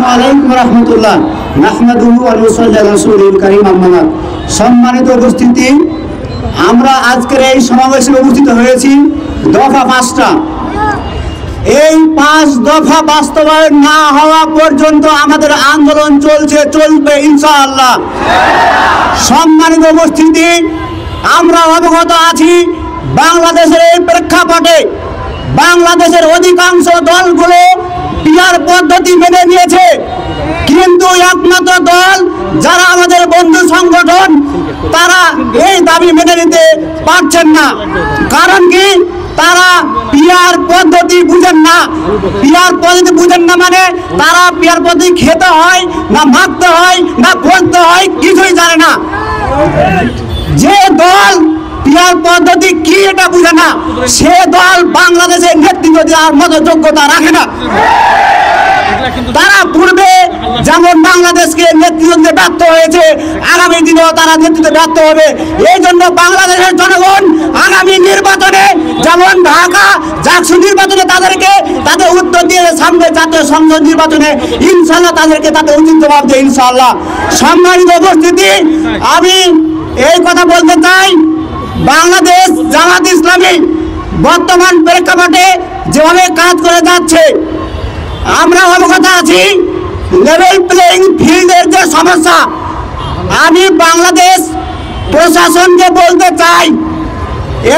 আসসালামু আলাইকুম রহমতুল্লাহ নাহমাদুহু ওয়া নুসাল্লি আলা রাসূলিল কারীম আম্মা বাদ। সম্মানিত উপস্থিতি, আমরা আজকের এই সমাবেশে উপস্থিত হয়েছি দফা 5টা। এই 5 দফা বাস্তবায়ন না হওয়া পর্যন্ত আমাদের আন্দোলন চলবে ইনশাআল্লাহ। সম্মানিত উপস্থিতি, আমরা অবগত আছি বাংলাদেশের এই প্রেক্ষাপটে বাংলাদেশের অধিকাংশ দলগুলো পিআর পদ্ধতি মেনে নিয়েছে, কিন্তু একমাত্র দল যারা আমাদের বন্ধু সংগঠন তারা এই দাবি মেনে নিতে পারছেন না। কারণ কি? তারা পিআর পদ্ধতি বুঝেন না। পিআর পদ্ধতি বুঝেন না মানে তারা পিআর পদ্ধতি খেতে হয় না মাখতে হয় না করতে হয় কিছুই জানে না। যে দল পিআর পদ্ধতি কি এটা বুঝে না, সে দল বাংলাদেশের নেতৃত্ব দেওয়ার মতো যোগ্যতা রাখে না। তারা পূর্বে যেমন বাংলাদেশকে নেতৃত্ব দিতে ব্যর্থ হয়েছে, আগামী দিনেও তারা নেতৃত্বে ব্যর্থ হবে। এই জন্য বাংলাদেশের জনগণ আগামী নির্বাচনে যেমন ঢাকা জাকসু নির্বাচনে তাদের উত্তর দিয়ে সামনে জাতীয় সংসদ নির্বাচনে ইনশাআল্লাহ তাদেরকে তাদের উচিত জবাব দেয় ইনশাআল্লাহ। সম্মানিত উপস্থিতি, আমি এই কথা বলতে চাই, বাংলাদেশ জামাত ইসলামী বর্তমান প্রেক্ষাপটে যেভাবে কাজ করে যাচ্ছে আমরা অবগত আছি। লেভেল প্লেইং ফিল্ডের যে সমস্যা, আমি বাংলাদেশ প্রশাসনকে বলতে চাই,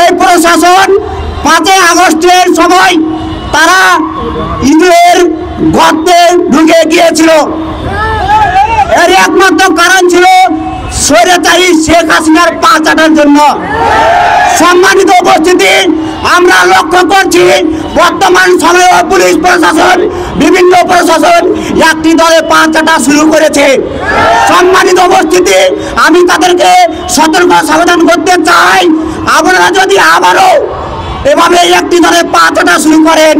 এই প্রশাসন 5 আগস্টের সময় তারা ইঁদুরের গর্তে ঢুকে গিয়েছিল। এর একমাত্র কারণ ছিল স্বৈরাচারী শেখ হাসিনার পা চাটার জন্য। সম্মানিত উপস্থিতি, আমরা লক্ষ্য করছি বর্তমান সময়ে পুলিশ প্রশাসন বিভিন্ন প্রশাসন একটি দলে পা চাটা শুরু করেছে। সম্মানিত উপস্থিতি, আমি তাদেরকে সতর্ক সাবধান করতে চাই, আপনারা যদি আবারও এভাবে একটি দলে পা চাটা শুরু করেন,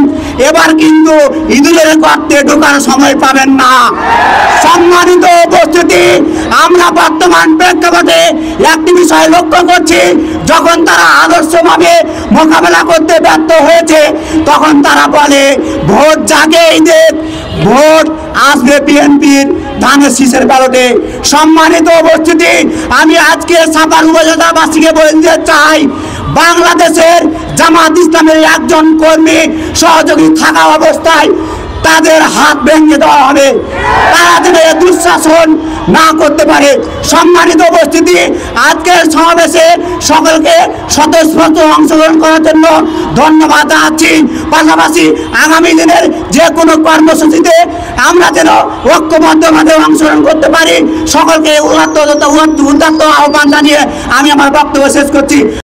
এবার কিন্তু ইঁদুরের গর্তে ঢোকার সময় পাবেন না। সম্মানিত উপস্থিতি, আমরা বর্তমান প্রেক্ষাপটে একটি বিষয় লক্ষ্য করছি, যখন তারা আদর্শভাবে মোকাবেলা করতে ব্যর্থ হয়েছে তখন তারা বলে ভোট জাগে ঈদের, ভোট আসবে বিএনপির ধানের শীষের ব্যালটে। সম্মানিত উপস্থিতি, আমি আজকে সাপার উপজেলাবাসীকে বলতে চাই, বাংলাদেশের জামাত ইসলামের একজন কর্মী সহযোগী থাকা অবস্থায় তাদের হাত ভেঙে দেওয়া হবে, তারা যেন দুঃশাসন না করতে পারে। সম্মানিত উপস্থিতি, আজকের সমাবেশে সকলকে স্বতঃস্ফূর্ত অংশগ্রহণ করার জন্য ধন্যবাদ জানাচ্ছি। পাশাপাশি আগামী দিনের যে কোনো কর্মসূচিতে আমরা যেন ঐক্যবদ্ধভাবে অংশগ্রহণ করতে পারি, সকলকে উদাত্ত আহ্বান জানিয়ে আমি আমার বক্তব্য শেষ করছি।